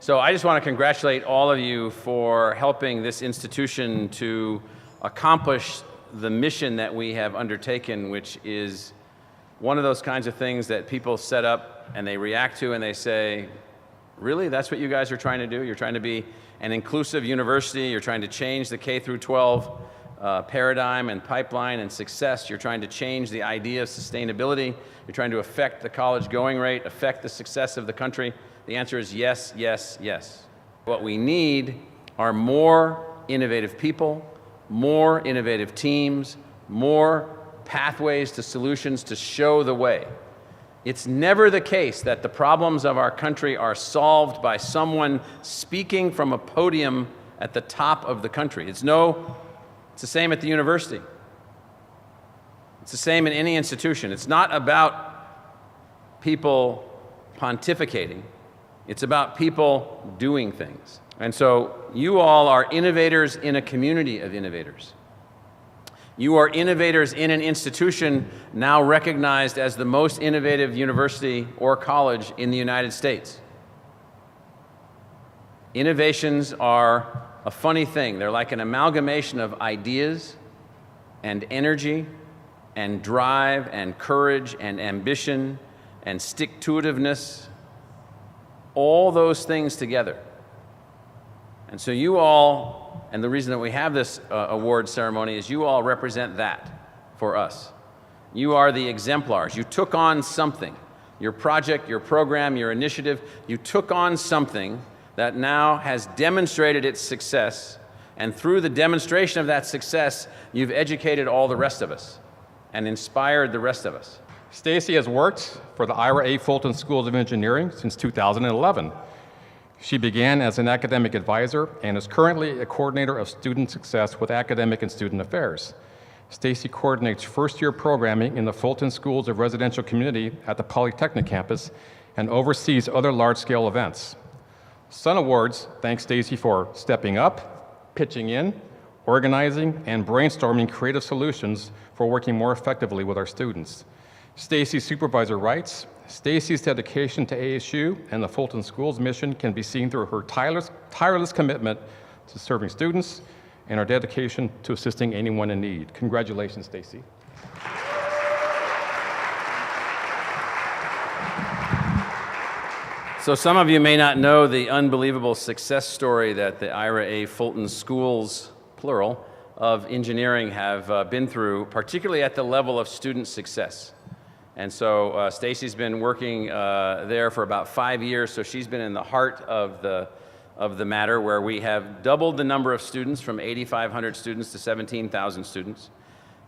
So I just want to congratulate all of you for helping this institution to accomplish the mission that we have undertaken, which is one of those kinds of things that people set up and they react to and they say, really, that's what you guys are trying to do? You're trying to be an inclusive university, you're trying to change the K through 12 paradigm and pipeline and success, you're trying to change the idea of sustainability, you're trying to affect the college going rate, affect the success of the country. The answer is yes, yes, yes. What we need are more innovative people, more innovative teams, more pathways to solutions to show the way. It's never the case that the problems of our country are solved by someone speaking from a podium at the top of the country. It's the same at the university. It's the same in any institution. It's not about people pontificating. It's about people doing things. And so you all are innovators in a community of innovators. You are innovators in an institution now recognized as the most innovative university or college in the United States. Innovations are a funny thing. They're like an amalgamation of ideas and energy and drive and courage and ambition and stick-to-itiveness, all those things together. And so you all, and the reason that we have this award ceremony is you all represent that for us. You are the exemplars. You took on something. Your project, your program, your initiative, you took on something that now has demonstrated its success, and through the demonstration of that success, you've educated all the rest of us and inspired the rest of us. Stacy has worked for the Ira A. Fulton Schools of Engineering since 2011. She began as an academic advisor and is currently a coordinator of student success with academic and student affairs. Stacy coordinates first-year programming in the Fulton Schools of Residential Community at the Polytechnic campus and oversees other large-scale events. Sun Awards thank Stacy for stepping up, pitching in, organizing, and brainstorming creative solutions for working more effectively with our students. Stacy's supervisor writes, Stacy's dedication to ASU and the Fulton Schools mission can be seen through her tireless commitment to serving students and her dedication to assisting anyone in need. Congratulations, Stacy. So some of you may not know the unbelievable success story that the Ira A. Fulton Schools, plural, of engineering have been through, particularly at the level of student success. And so Stacy's been working there for about 5 years, so she's been in the heart of the matter, where we have doubled the number of students from 8,500 students to 17,000 students,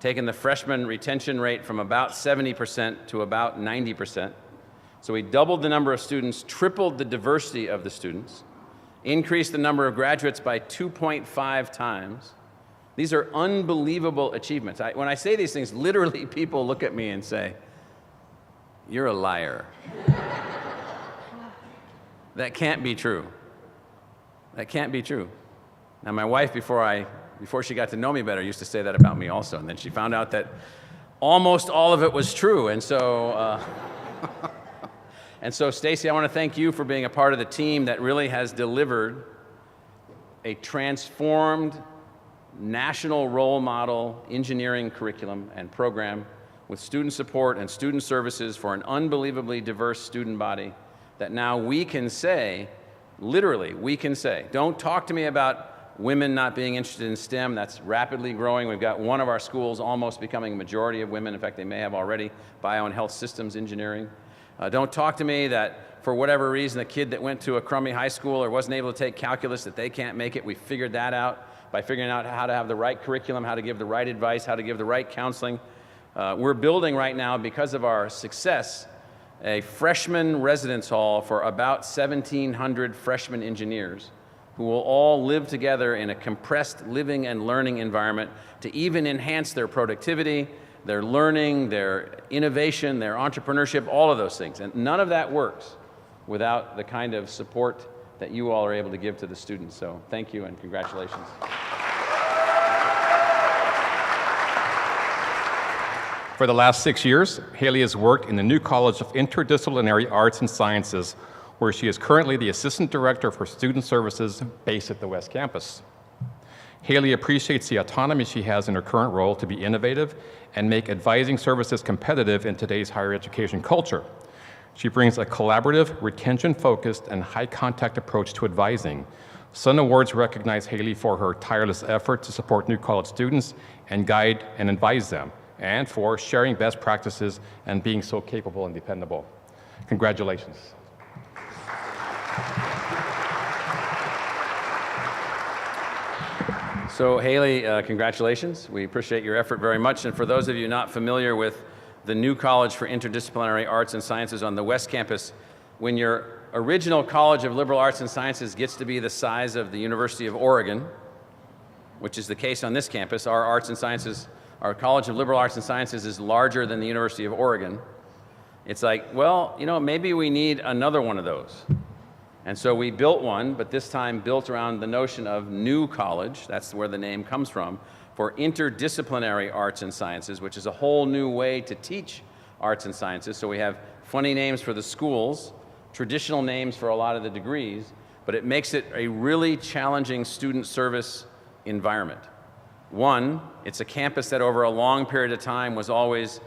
taken the freshman retention rate from about 70% to about 90%. So we doubled the number of students, tripled the diversity of the students, increased the number of graduates by 2.5 times. These are unbelievable achievements. When I say these things, literally people look at me and say, "You're a liar." That can't be true. That can't be true. Now, my wife, before she got to know me better, used to say that about me also, and then she found out that almost all of it was true, and so Stacy, I want to thank you for being a part of the team that really has delivered a transformed national role model engineering curriculum and program with student support and student services for an unbelievably diverse student body that now we can say, literally, we can say, don't talk to me about women not being interested in STEM. That's rapidly growing. We've got one of our schools almost becoming a majority of women. In fact, they may have already, bio and health systems engineering. Don't talk to me that for whatever reason, a kid that went to a crummy high school or wasn't able to take calculus, that they can't make it. We figured that out by figuring out how to have the right curriculum, how to give the right advice, how to give the right counseling. We're building right now, because of our success, a freshman residence hall for about 1,700 freshman engineers who will all live together in a compressed living and learning environment to even enhance their productivity, their learning, their innovation, their entrepreneurship, all of those things. And none of that works without the kind of support that you all are able to give to the students. So thank you and congratulations. For the last 6 years, Haley has worked in the New College of Interdisciplinary Arts and Sciences, where she is currently the Assistant Director for Student Services based at the West Campus. Haley appreciates the autonomy she has in her current role to be innovative and make advising services competitive in today's higher education culture. She brings a collaborative, retention-focused, and high-contact approach to advising. Sun Awards recognize Haley for her tireless effort to support new college students and guide and advise them, and for sharing best practices and being so capable and dependable. Congratulations. So Haley, congratulations. We appreciate your effort very much. And for those of you not familiar with the new College for Interdisciplinary Arts and Sciences on the West Campus, when your original College of Liberal Arts and Sciences gets to be the size of the University of Oregon, which is the case on this campus, our College of Liberal Arts and Sciences is larger than the University of Oregon. It's like, well, maybe we need another one of those. And so we built one, but this time built around the notion of new college, that's where the name comes from, for interdisciplinary arts and sciences, which is a whole new way to teach arts and sciences. So we have funny names for the schools, traditional names for a lot of the degrees, but it makes it a really challenging student service environment. One, it's a campus that over a long period of time was always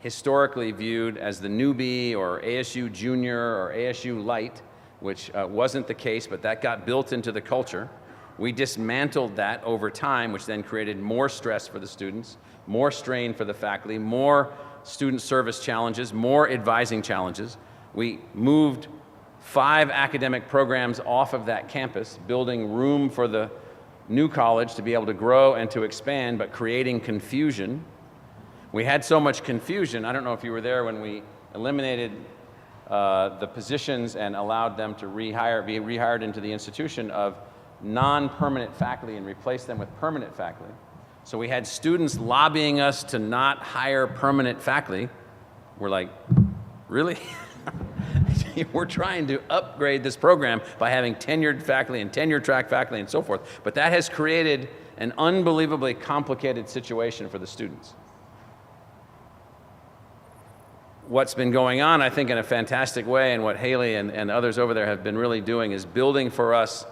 historically viewed as the newbie or ASU Junior or ASU Light, which wasn't the case, but that got built into the culture. We dismantled that over time, which then created more stress for the students, more strain for the faculty, more student service challenges, more advising challenges. We moved 5 academic programs off of that campus, building room for the new college to be able to grow and to expand, but creating confusion. We had so much confusion, I don't know if you were there when we eliminated the positions and allowed them to be rehired into the institution of non-permanent faculty and replace them with permanent faculty. So we had students lobbying us to not hire permanent faculty. We're like, really? We're trying to upgrade this program by having tenured faculty and tenure-track faculty and so forth. But that has created an unbelievably complicated situation for the students. What's been going on, I think, in a fantastic way, and what Haley and others over there have been really doing is building for us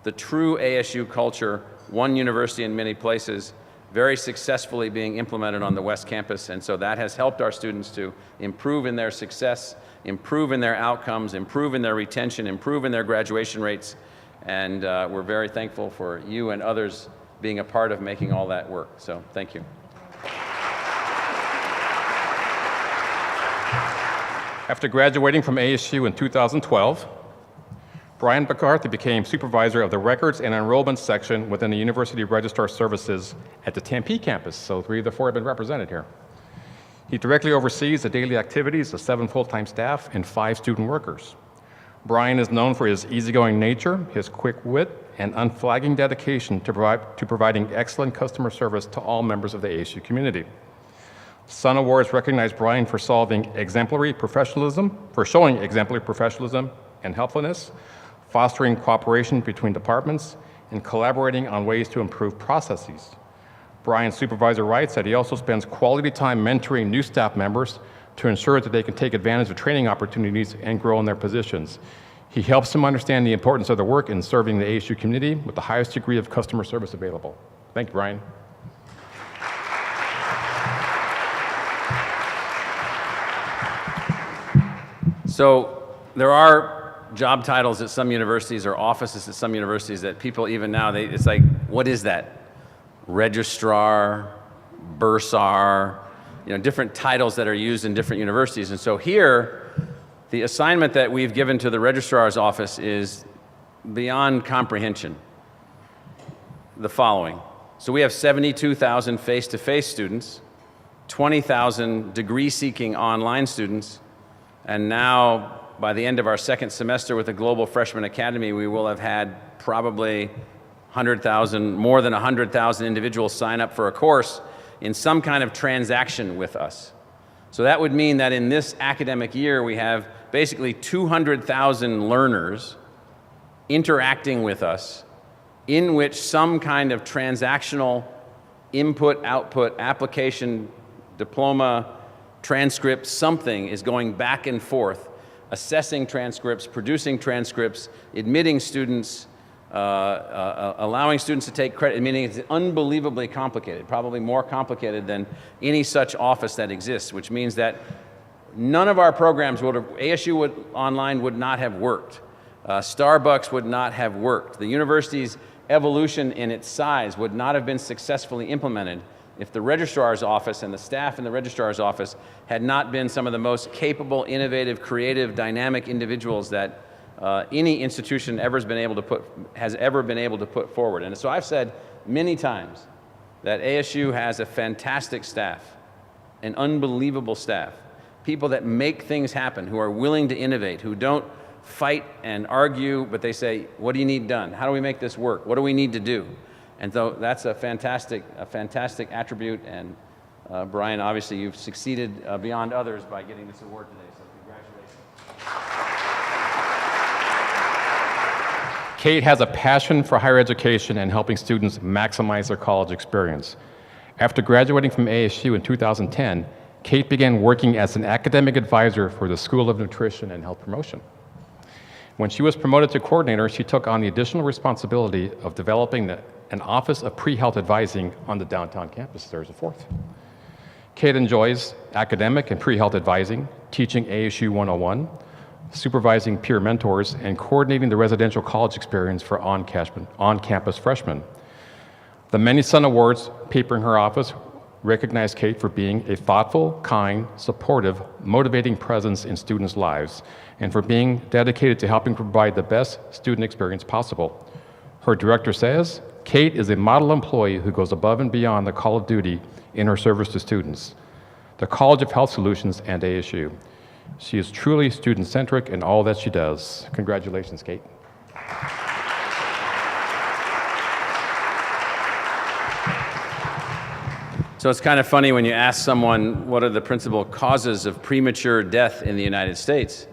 the true ASU culture, one university in many places, very successfully being implemented on the West Campus. And so that has helped our students to improve in their success, improve in their outcomes, improve in their retention, improve in their graduation rates. And we're very thankful for you and others being a part of making all that work. So thank you. After graduating from ASU in 2012, Brian McCarthy became supervisor of the records and enrollment section within the University Registrar Services at the Tempe campus, so 3 of the 4 have been represented here. He directly oversees the daily activities of 7 full-time staff and 5 student workers. Brian is known for his easygoing nature, his quick wit, and unflagging dedication to providing excellent customer service to all members of the ASU community. Sun Awards recognize Brian for showing exemplary professionalism and helpfulness, fostering cooperation between departments, and collaborating on ways to improve processes. Brian's supervisor writes that he also spends quality time mentoring new staff members to ensure that they can take advantage of training opportunities and grow in their positions. He helps them understand the importance of their work in serving the ASU community with the highest degree of customer service available. Thank you, Brian. So there are job titles at some universities or offices at some universities that people even now, it's like, what is that? Registrar, bursar, different titles that are used in different universities. And so here, the assignment that we've given to the registrar's office is beyond comprehension. The following. So we have 72,000 face-to-face students, 20,000 degree-seeking online students, and now, by the end of our second semester with the Global Freshman Academy, we will have had probably 100,000, more than 100,000 individuals sign up for a course in some kind of transaction with us. So that would mean that in this academic year, we have basically 200,000 learners interacting with us in which some kind of transactional input, output, application, diploma, transcript, something is going back and forth assessing transcripts, producing transcripts, admitting students, allowing students to take credit. Meaning it's unbelievably complicated, probably more complicated than any such office that exists, which means that none of our programs would have, ASU Online would not have worked. Starbucks would not have worked. The university's evolution in its size would not have been successfully implemented if the registrar's office and the staff in the registrar's office had not been some of the most capable, innovative, creative, dynamic individuals that any institution has ever been able to put forward. And so I've said many times that ASU has a fantastic staff, an unbelievable staff, people that make things happen, who are willing to innovate, who don't fight and argue, but they say, what do you need done? How do we make this work? What do we need to do? And so that's a fantastic attribute. And Brian, obviously you've succeeded beyond others by getting this award today, so congratulations. Kate has a passion for higher education and helping students maximize their college experience. After graduating from ASU in 2010, Kate began working as an academic advisor for the School of Nutrition and Health Promotion. When she was promoted to coordinator, she took on the additional responsibility of developing an office of pre-health advising on the downtown campus. There's a fourth. Kate enjoys academic and pre-health advising, teaching ASU 101, supervising peer mentors, and coordinating the residential college experience for on-campus freshmen. The many Sun Awards papering her office recognize Kate for being a thoughtful, kind, supportive, motivating presence in students' lives, and for being dedicated to helping provide the best student experience possible. Her director says, Kate is a model employee who goes above and beyond the call of duty in her service to students, the College of Health Solutions, and ASU. She is truly student-centric in all that she does. Congratulations, Kate. So it's kind of funny when you ask someone what are the principal causes of premature death in the United States.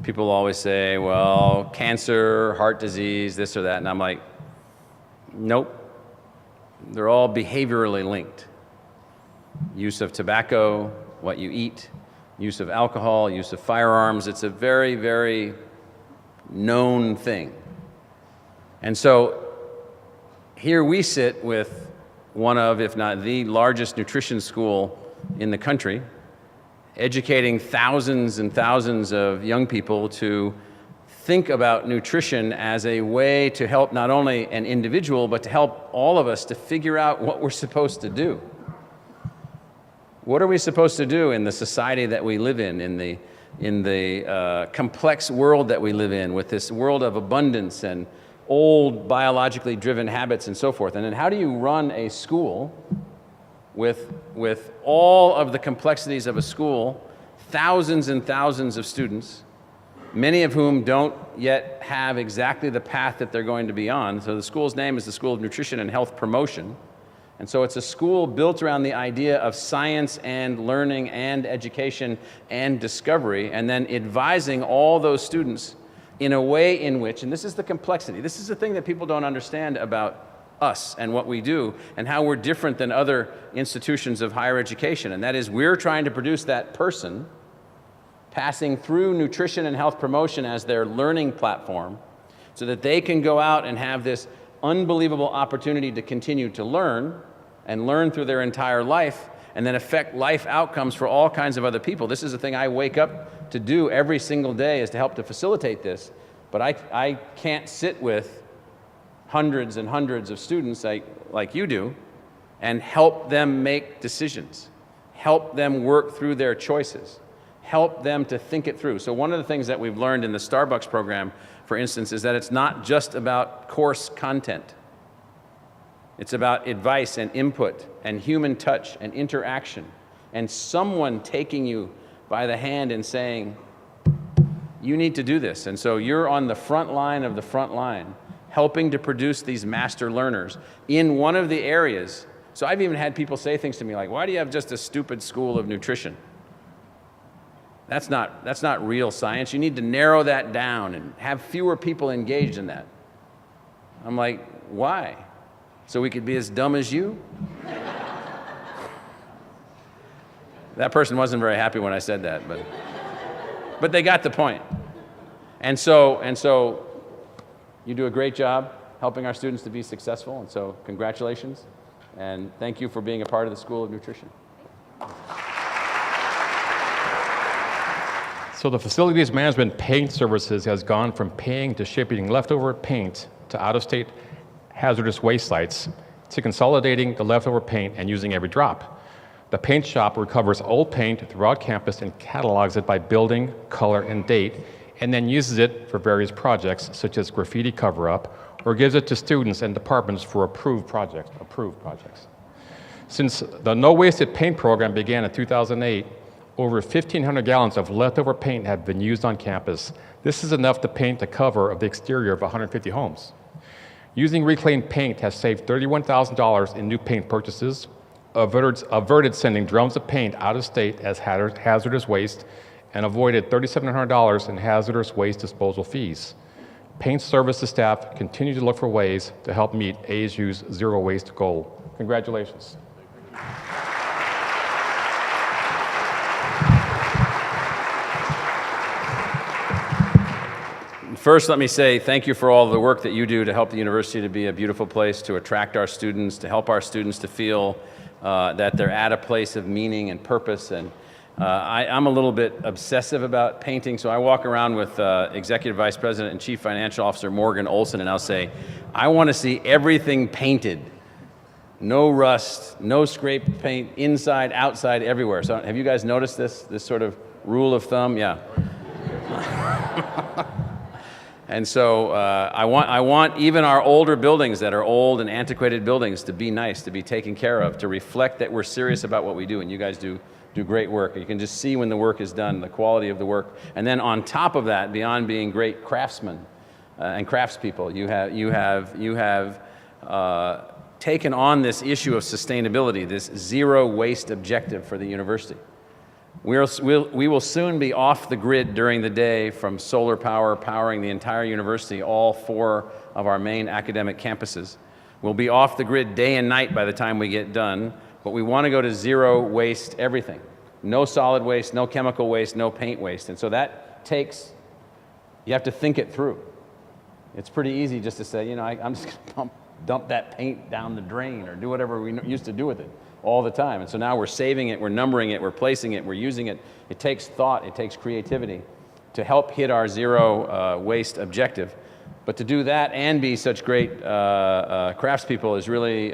People always say, well, cancer, heart disease, this or that. And I'm like, nope. They're all behaviorally linked. Use of tobacco, what you eat, use of alcohol, use of firearms. It's a very, very known thing. And so here we sit with one of, if not the largest nutrition school in the country, educating thousands and thousands of young people to think about nutrition as a way to help not only an individual, but to help all of us to figure out what we're supposed to do. What are we supposed to do in the society that we live in the complex world that we live in, with this world of abundance and old biologically driven habits and so forth? And then how do you run a school with all of the complexities of a school, thousands and thousands of students, many of whom don't yet have exactly the path that they're going to be on? So the school's name is the School of Nutrition and Health Promotion. And so it's a school built around the idea of science and learning and education and discovery, and then advising all those students in a way in which, and this is the complexity, this is the thing that people don't understand about us and what we do and how we're different than other institutions of higher education, and that is we're trying to produce that person passing through nutrition and health promotion as their learning platform so that they can go out and have this unbelievable opportunity to continue to learn and learn through their entire life and then affect life outcomes for all kinds of other people. This is the thing I wake up to do every single day, is to help to facilitate this. But I can't sit with hundreds and hundreds of students like you do and help them make decisions, help them work through their choices, help them to think it through. So one of the things that we've learned in the Starbucks program, for instance, is that it's not just about course content. It's about advice and input and human touch and interaction and someone taking you by the hand and saying, you need to do this. And so you're on the front line of the front line, helping to produce these master learners in one of the areas. So I've even had people say things to me like, why do you have just a stupid school of nutrition? That's not real science. You need to narrow that down and have fewer people engaged in that. I'm like, why? So we could be as dumb as you? That person wasn't very happy when I said that, but but they got the point. And so you do a great job helping our students to be successful, and so congratulations, and thank you for being a part of the School of Nutrition. So the Facilities Management Paint Services has gone from paying to shipping leftover paint to out-of-state hazardous waste sites to consolidating the leftover paint and using every drop. The paint shop recovers old paint throughout campus and catalogs it by building, color, and date, and then uses it for various projects such as graffiti cover-up, or gives it to students and departments for approved projects. Since the No Wasted Paint program began in 2008, over 1,500 gallons of leftover paint have been used on campus. This is enough to paint the cover of the exterior of 150 homes. Using reclaimed paint has saved $31,000 in new paint purchases, averted sending drums of paint out of state as hazardous waste, and avoided $3,700 in hazardous waste disposal fees. Paint services staff continue to look for ways to help meet ASU's zero waste goal. Congratulations. First, let me say thank you for all the work that you do to help the university to be a beautiful place, to attract our students, to help our students to feel that they're at a place of meaning and purpose. And I'm a little bit obsessive about painting, so I walk around with Executive Vice President and Chief Financial Officer Morgan Olson, and I'll say, I want to see everything painted. No rust, no scraped paint, inside, outside, everywhere. So have you guys noticed this sort of rule of thumb? Yeah. And so I want even our older buildings that are old and antiquated buildings to be nice, to be taken care of, to reflect that we're serious about what we do, and you guys do great work. You can just see when the work is done, the quality of the work. And then on top of that, beyond being great craftsmen and craftspeople, you have taken on this issue of sustainability, this zero waste objective for the university. We will soon be off the grid during the day from solar power powering the entire university, all 4 of our main academic campuses. We'll be off the grid day and night by the time we get done, but we want to go to zero waste everything. No solid waste, no chemical waste, no paint waste. And so that takes, you have to think it through. It's pretty easy just to say, I'm just going to dump that paint down the drain or do whatever we used to do with it all the time. And so now we're saving it, we're numbering it, we're placing it, we're using it. It takes thought, it takes creativity to help hit our zero waste objective. But to do that and be such great craftspeople is really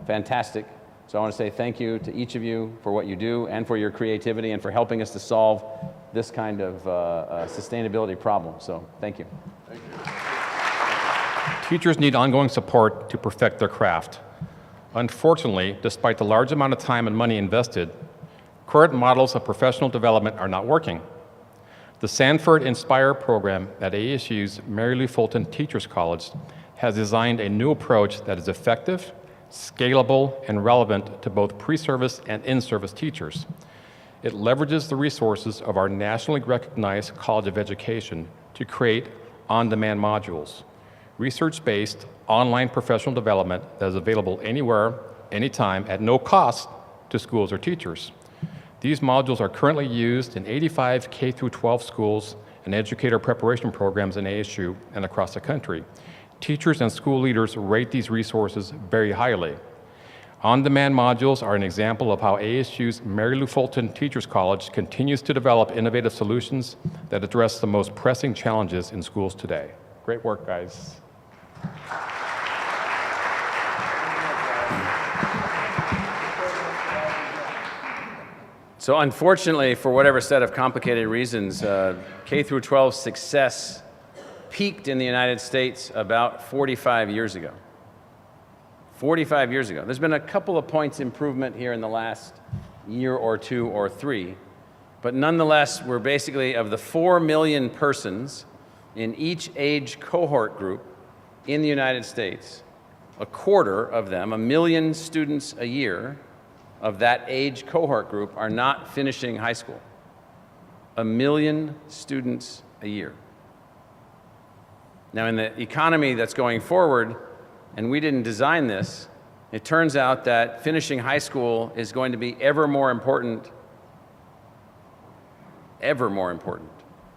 fantastic. So I want to say thank you to each of you for what you do and for your creativity and for helping us to solve this kind of sustainability problem. So thank you. Thank you. Teachers need ongoing support to perfect their craft. Unfortunately, despite the large amount of time and money invested, current models of professional development are not working. The Sanford Inspire program at ASU's Mary Lou Fulton Teachers College has designed a new approach that is effective, scalable, and relevant to both pre-service and in-service teachers. It leverages the resources of our nationally recognized College of Education to create on-demand modules, research-based online professional development that is available anywhere, anytime, at no cost to schools or teachers. These modules are currently used in 85 K-12 schools and educator preparation programs in ASU and across the country. Teachers and school leaders rate these resources very highly. On-demand modules are an example of how ASU's Mary Lou Fulton Teachers College continues to develop innovative solutions that address the most pressing challenges in schools today. Great work, guys. So unfortunately, for whatever set of complicated reasons, K-12 success peaked in the United States about 45 years ago. 45 years ago. There's been a couple of points improvement here in the last year or 2 or 3, but nonetheless, we're basically, of the 4 million persons in each age cohort group in the United States, a quarter of them, 1 million students a year of that age cohort group, are not finishing high school. 1 million students a year. Now, in the economy that's going forward, and we didn't design this, it turns out that finishing high school is going to be ever more important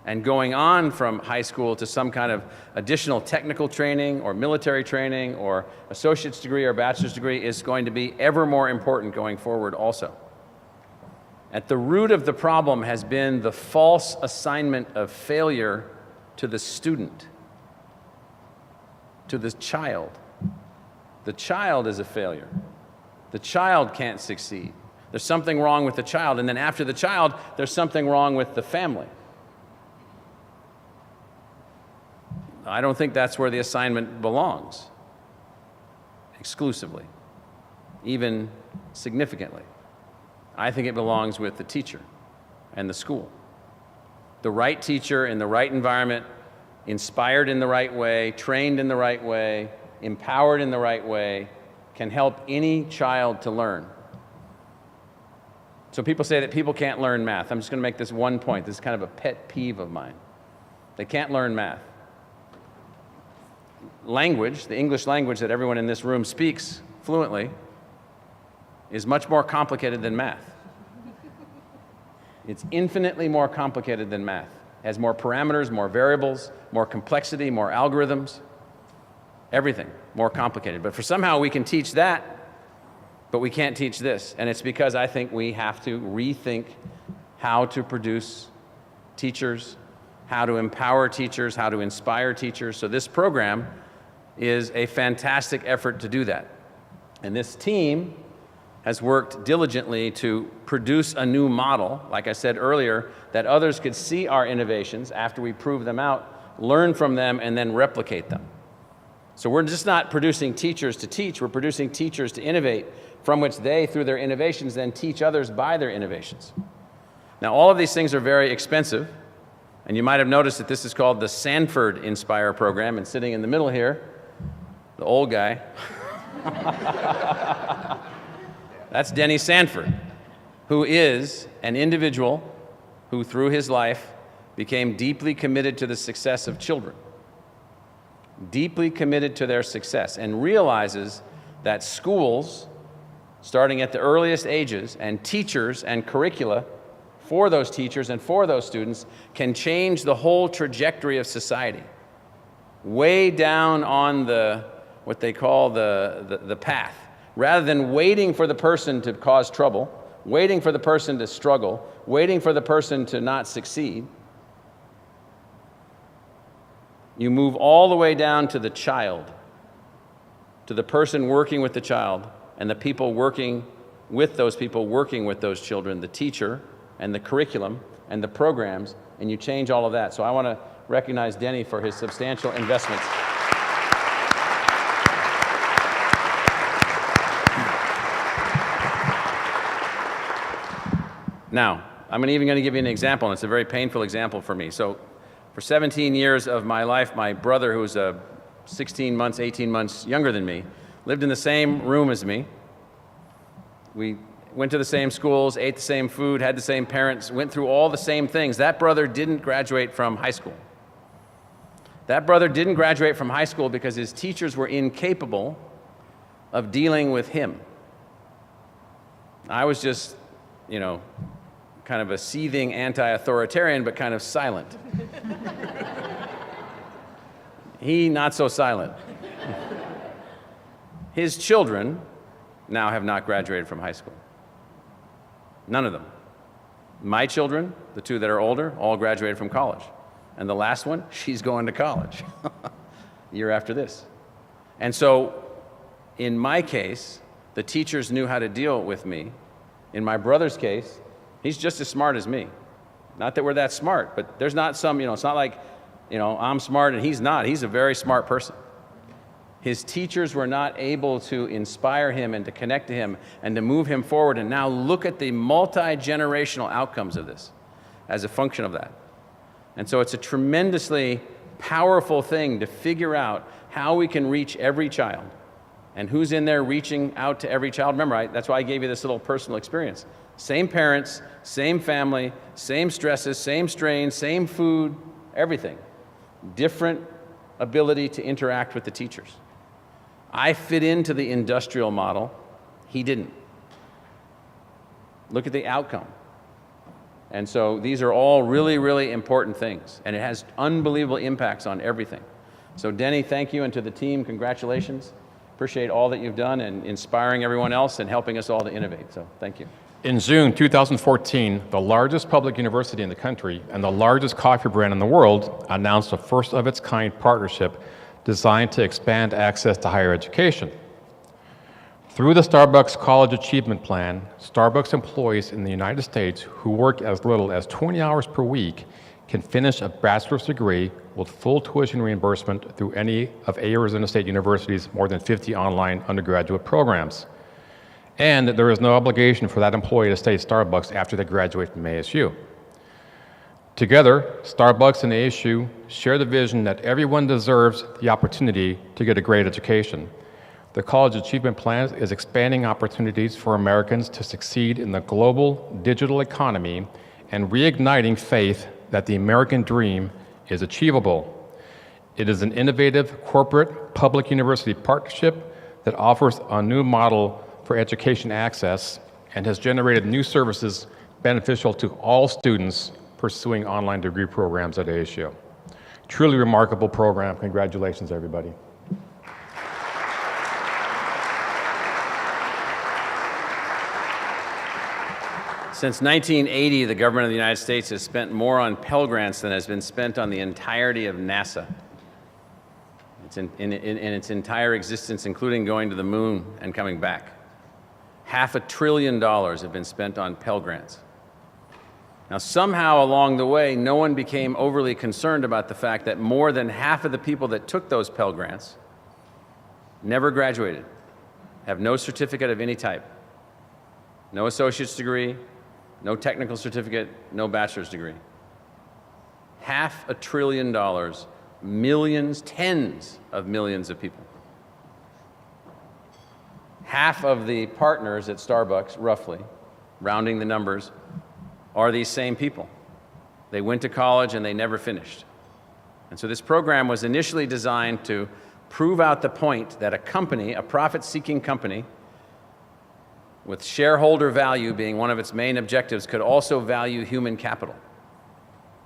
And going on from high school to some kind of additional technical training or military training or associate's degree or bachelor's degree is going to be ever more important going forward also. At the root of the problem has been the false assignment of failure to the student, to the child. The child is a failure. The child can't succeed. There's something wrong with the child, and then after the child, there's something wrong with the family. I don't think that's where the assignment belongs, exclusively, even significantly. I think it belongs with the teacher and the school. The right teacher in the right environment, inspired in the right way, trained in the right way, empowered in the right way, can help any child to learn. So people say that people can't learn math. I'm just going to make this one point. This is kind of a pet peeve of mine. They can't learn math. Language, the English language that everyone in this room speaks fluently, is much more complicated than math. It's infinitely more complicated than math. It has more parameters, more variables, more complexity, more algorithms, everything more complicated. But for somehow we can teach that, but we can't teach this. And it's because I think we have to rethink how to produce teachers, how to empower teachers, how to inspire teachers. So this program is a fantastic effort to do that. And this team has worked diligently to produce a new model, like I said earlier, that others could see our innovations after we prove them out, learn from them, and then replicate them. So we're just not producing teachers to teach, we're producing teachers to innovate, from which they, through their innovations, then teach others by their innovations. Now, all of these things are very expensive, and you might have noticed that this is called the Sanford Inspire program, and sitting in the middle here, the old guy, that's Denny Sanford, who is an individual who, through his life, became deeply committed to the success of children, deeply committed to their success, and realizes that schools, starting at the earliest ages, and teachers and curricula for those teachers and for those students can change the whole trajectory of society, way down on what they call the path. Rather than waiting for the person to cause trouble, waiting for the person to struggle, waiting for the person to not succeed, you move all the way down to the child, to the person working with the child, and the people working with those people, working with those children, the teacher and the curriculum and the programs, and you change all of that. So I want to recognize Denny for his substantial investments. Now, I'm even going to give you an example, and it's a very painful example for me. So for 17 years of my life, my brother, who's 16 months, 18 months younger than me, lived in the same room as me. We went to the same schools, ate the same food, had the same parents, went through all the same things. That brother didn't graduate from high school. That brother didn't graduate from high school because his teachers were incapable of dealing with him. I was just, kind of a seething anti-authoritarian, but kind of silent. He, not so silent. His children now have not graduated from high school. None of them. My children, the two that are older, all graduated from college. And the last one, she's going to college year after this. And so, in my case, the teachers knew how to deal with me. In my brother's case, he's just as smart as me. Not that we're that smart, but there's not some, it's not like, I'm smart and he's not. He's a very smart person. His teachers were not able to inspire him and to connect to him and to move him forward. And now look at the multi-generational outcomes of this as a function of that. And so it's a tremendously powerful thing to figure out how we can reach every child and who's in there reaching out to every child. Remember, that's why I gave you this little personal experience. Same parents, same family, same stresses, same strains, same food, everything. Different ability to interact with the teachers. I fit into the industrial model. He didn't. Look at the outcome. And so these are all really, really important things, and it has unbelievable impacts on everything. So Denny, thank you, and to the team, congratulations. Appreciate all that you've done and inspiring everyone else and helping us all to innovate, so thank you. In June 2014, the largest public university in the country and the largest coffee brand in the world announced a first-of-its-kind partnership designed to expand access to higher education. Through the Starbucks College Achievement Plan, Starbucks employees in the United States who work as little as 20 hours per week can finish a bachelor's degree with full tuition reimbursement through any of Arizona State University's more than 50 online undergraduate programs. And there is no obligation for that employee to stay at Starbucks after they graduate from ASU. Together, Starbucks and ASU share the vision that everyone deserves the opportunity to get a great education. The College Achievement Plan is expanding opportunities for Americans to succeed in the global digital economy and reigniting faith that the American dream is achievable. It is an innovative corporate-public university partnership that offers a new model for education access and has generated new services beneficial to all students pursuing online degree programs at ASU. Truly remarkable program. Congratulations, everybody. Since 1980, the government of the United States has spent more on Pell Grants than has been spent on the entirety of NASA. It's in its entire existence, including going to the moon and coming back. $500 billion have been spent on Pell Grants. Now, somehow along the way, no one became overly concerned about the fact that more than half of the people that took those Pell Grants never graduated, have no certificate of any type, no associate's degree, no technical certificate, no bachelor's degree. $500 billion, millions, tens of millions of people. Half of the partners at Starbucks, roughly, rounding the numbers, are these same people. They went to college and they never finished. And so this program was initially designed to prove out the point that a company, a profit-seeking company, with shareholder value being one of its main objectives, could also value human capital.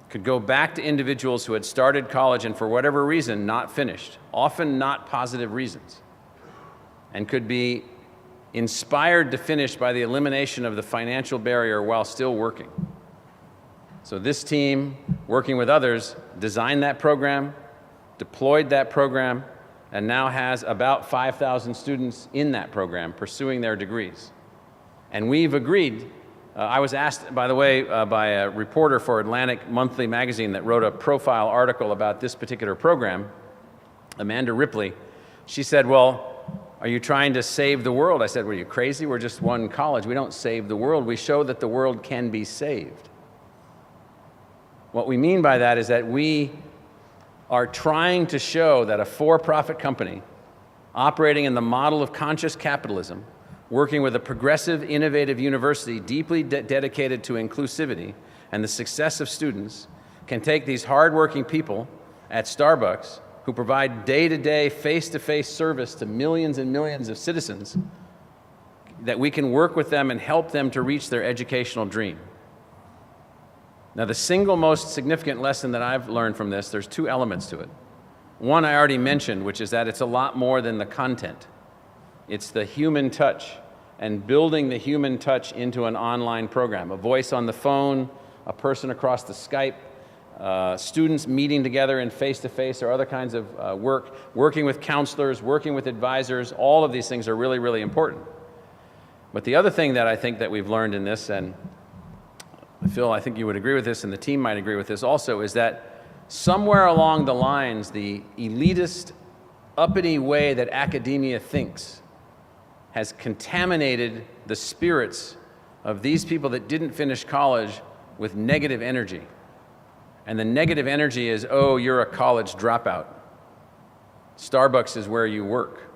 Could go back to individuals who had started college and for whatever reason not finished, often not positive reasons, and could be inspired to finish by the elimination of the financial barrier while still working. So this team, working with others, designed that program, deployed that program, and now has about 5,000 students in that program pursuing their degrees. And we've agreed, I was asked, by the way, by a reporter for Atlantic Monthly magazine that wrote a profile article about this particular program, Amanda Ripley. She said, well, are you trying to save the world? I said, were you crazy? We're just one college. We don't save the world. We show that the world can be saved. What we mean by that is that we are trying to show that a for-profit company operating in the model of conscious capitalism, working with a progressive, innovative university deeply dedicated to inclusivity and the success of students, can take these hardworking people at Starbucks who provide day-to-day, face-to-face service to millions and millions of citizens, that we can work with them and help them to reach their educational dream. Now, the single most significant lesson that I've learned from this, there's two elements to it. One I already mentioned, which is that it's a lot more than the content. It's the human touch and building the human touch into an online program. A voice on the phone, a person across the Skype, students meeting together in face-to-face or other kinds of work, working with counselors, working with advisors. All of these things are really, really important. But the other thing that I think that we've learned in this, and Phil, I think you would agree with this, and the team might agree with this also, is that somewhere along the lines, the elitist, uppity way that academia thinks has contaminated the spirits of these people that didn't finish college with negative energy. And the negative energy is, oh, you're a college dropout. Starbucks is where you work.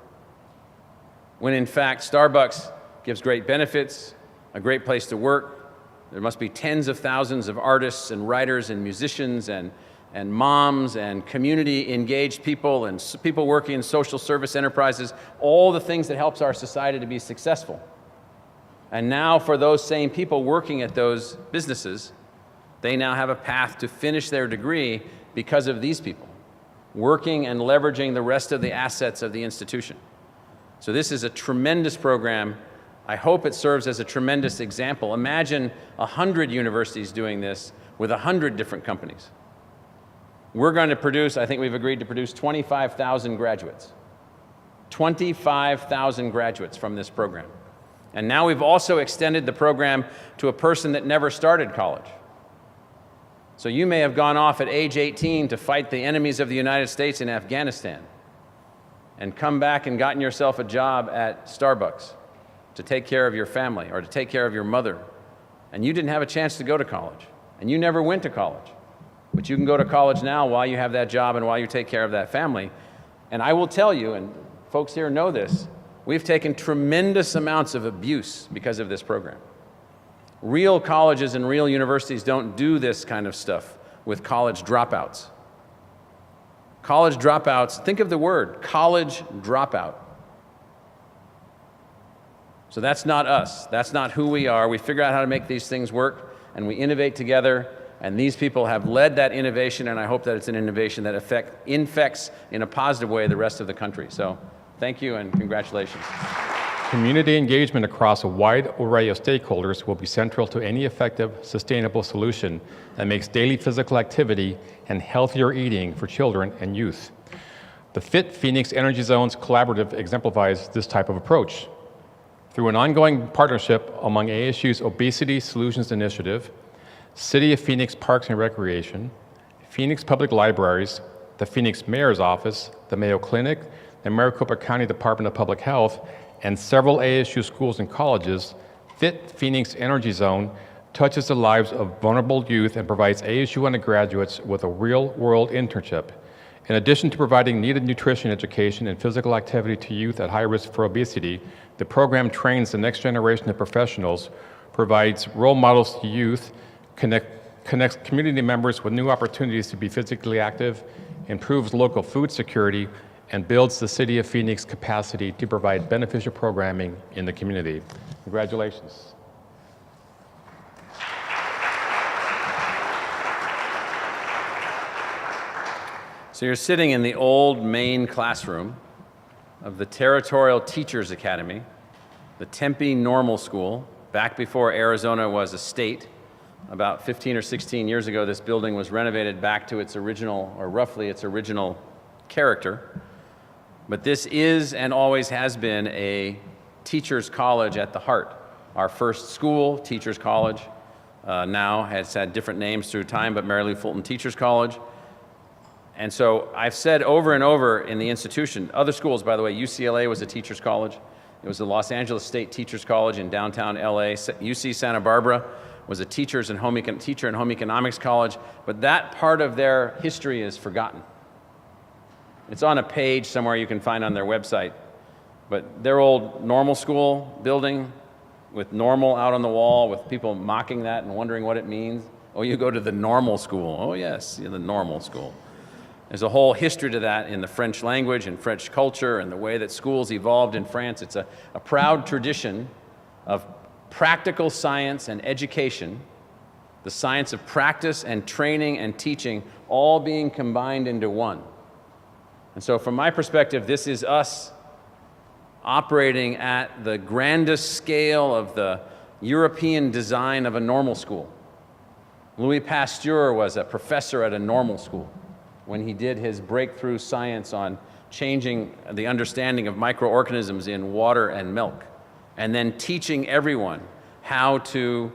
When in fact, Starbucks gives great benefits, a great place to work. There must be tens of thousands of artists and writers and musicians and moms and community engaged people and people working in social service enterprises, all the things that helps our society to be successful. And now for those same people working at those businesses, They now have a path to finish their degree because of these people, working and leveraging the rest of the assets of the institution. So this is a tremendous program. I hope it serves as a tremendous example. Imagine 100 universities doing this with 100 different companies. We're going to produce, I think we've agreed to produce 25,000 graduates. 25,000 graduates from this program. And now we've also extended the program to a person that never started college. So you may have gone off at age 18 to fight the enemies of the United States in Afghanistan and come back and gotten yourself a job at Starbucks to take care of your family or to take care of your mother. And you didn't have a chance to go to college. And you never went to college. But you can go to college now while you have that job and while you take care of that family. And I will tell you, and folks here know this, we've taken tremendous amounts of abuse because of this program. Real colleges and real universities don't do this kind of stuff with college dropouts. College dropouts, think of the word, college dropout. So that's not us. That's not who we are. We figure out how to make these things work, and we innovate together, and these people have led that innovation, and I hope that it's an innovation that infects in a positive way the rest of the country. So thank you and congratulations. Community engagement across a wide array of stakeholders will be central to any effective, sustainable solution that makes daily physical activity and healthier eating for children and youth. The Fit Phoenix Energy Zones Collaborative exemplifies this type of approach. Through an ongoing partnership among ASU's Obesity Solutions Initiative, City of Phoenix Parks and Recreation, Phoenix Public Libraries, the Phoenix Mayor's Office, the Mayo Clinic, the Maricopa County Department of Public Health, and several ASU schools and colleges, Fit Phoenix Energy Zone touches the lives of vulnerable youth and provides ASU undergraduates with a real-world internship. In addition to providing needed nutrition education and physical activity to youth at high risk for obesity, the program trains the next generation of professionals, provides role models to youth, connects community members with new opportunities to be physically active, improves local food security, and builds the City of Phoenix capacity to provide beneficial programming in the community. Congratulations. So you're sitting in the old main classroom of the Territorial Teachers Academy, the Tempe Normal School. Back before Arizona was a state, about 15 or 16 years ago, this building was renovated back to its original, or roughly its original character. But this is and always has been a teacher's college at the heart. Our first school, Teachers College, now has had different names through time, but Mary Lou Fulton Teachers College. And so I've said over and over in the institution, other schools, by the way, UCLA was a teacher's college. It was the Los Angeles State Teachers College in downtown LA. UC Santa Barbara was a teacher and home economics college, but that part of their history is forgotten. It's on a page somewhere you can find on their website. But their old normal school building with normal out on the wall with people mocking that and wondering what it means. Oh, you go to the normal school. Oh, yes, the normal school. There's a whole history to that in the French language and French culture and the way that schools evolved in France. It's a proud tradition of practical science and education, the science of practice and training and teaching, all being combined into one. And so from my perspective, this is us operating at the grandest scale of the European design of a normal school. Louis Pasteur was a professor at a normal school when he did his breakthrough science on changing the understanding of microorganisms in water and milk, and then teaching everyone how to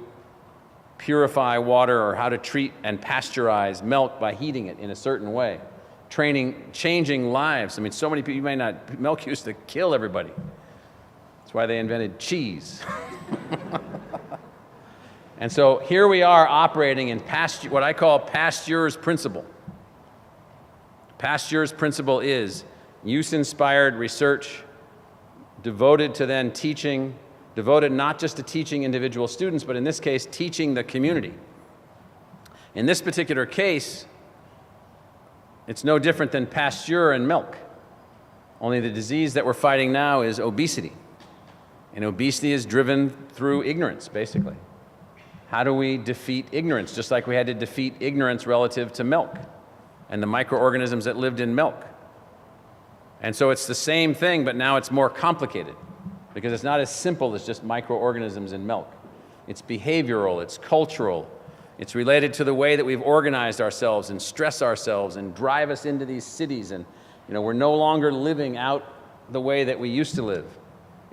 purify water or how to treat and pasteurize milk by heating it in a certain way. Changing lives. I mean, so many people, milk used to kill everybody. That's why they invented cheese. And so here we are operating in what I call Pasteur's principle. Pasteur's principle is use-inspired research devoted to then teaching, devoted not just to teaching individual students, but in this case, teaching the community. In this particular case, it's no different than Pasteur and milk. Only the disease that we're fighting now is obesity. And obesity is driven through ignorance, basically. How do we defeat ignorance, just like we had to defeat ignorance relative to milk and the microorganisms that lived in milk? And so it's the same thing, but now it's more complicated because it's not as simple as just microorganisms in milk. It's behavioral, it's cultural, it's related to the way that we've organized ourselves and stress ourselves and drive us into these cities. And we're no longer living out the way that we used to live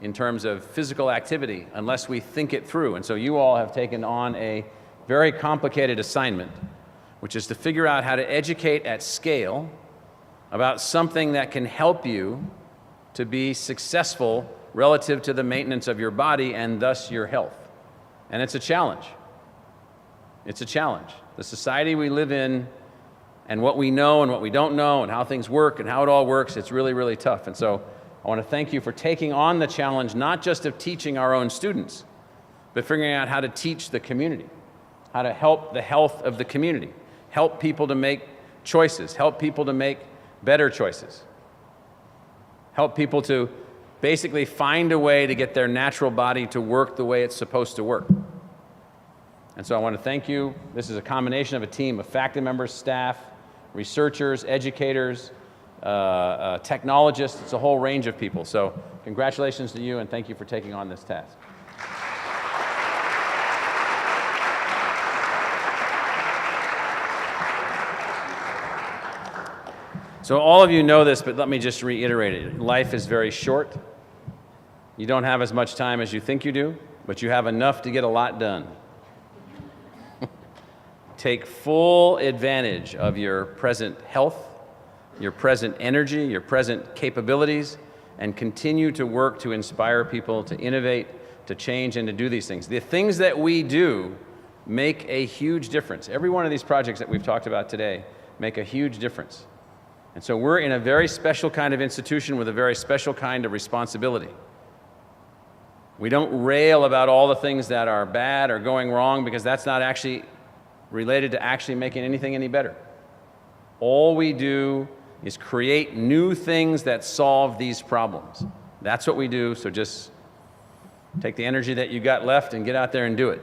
in terms of physical activity unless we think it through. And so you all have taken on a very complicated assignment, which is to figure out how to educate at scale about something that can help you to be successful relative to the maintenance of your body and thus your health. And it's a challenge. It's a challenge. The society we live in and what we know and what we don't know and how things work and how it all works, it's really, really tough. And so I want to thank you for taking on the challenge, not just of teaching our own students, but figuring out how to teach the community, how to help the health of the community, help people to make choices, help people to make better choices, help people to basically find a way to get their natural body to work the way it's supposed to work. And so I want to thank you. This is a combination of a team of faculty members, staff, researchers, educators, technologists. It's a whole range of people. So congratulations to you, and thank you for taking on this task. So all of you know this, but let me just reiterate it. Life is very short. You don't have as much time as you think you do, but you have enough to get a lot done. Take full advantage of your present health, your present energy, your present capabilities, and continue to work to inspire people to innovate, to change, and to do these things. The things that we do make a huge difference. Every one of these projects that we've talked about today make a huge difference. And so we're in a very special kind of institution with a very special kind of responsibility. We don't rail about all the things that are bad or going wrong because that's not actually related to actually making anything any better. All we do is create new things that solve these problems. That's what we do, so just take the energy that you got left and get out there and do it.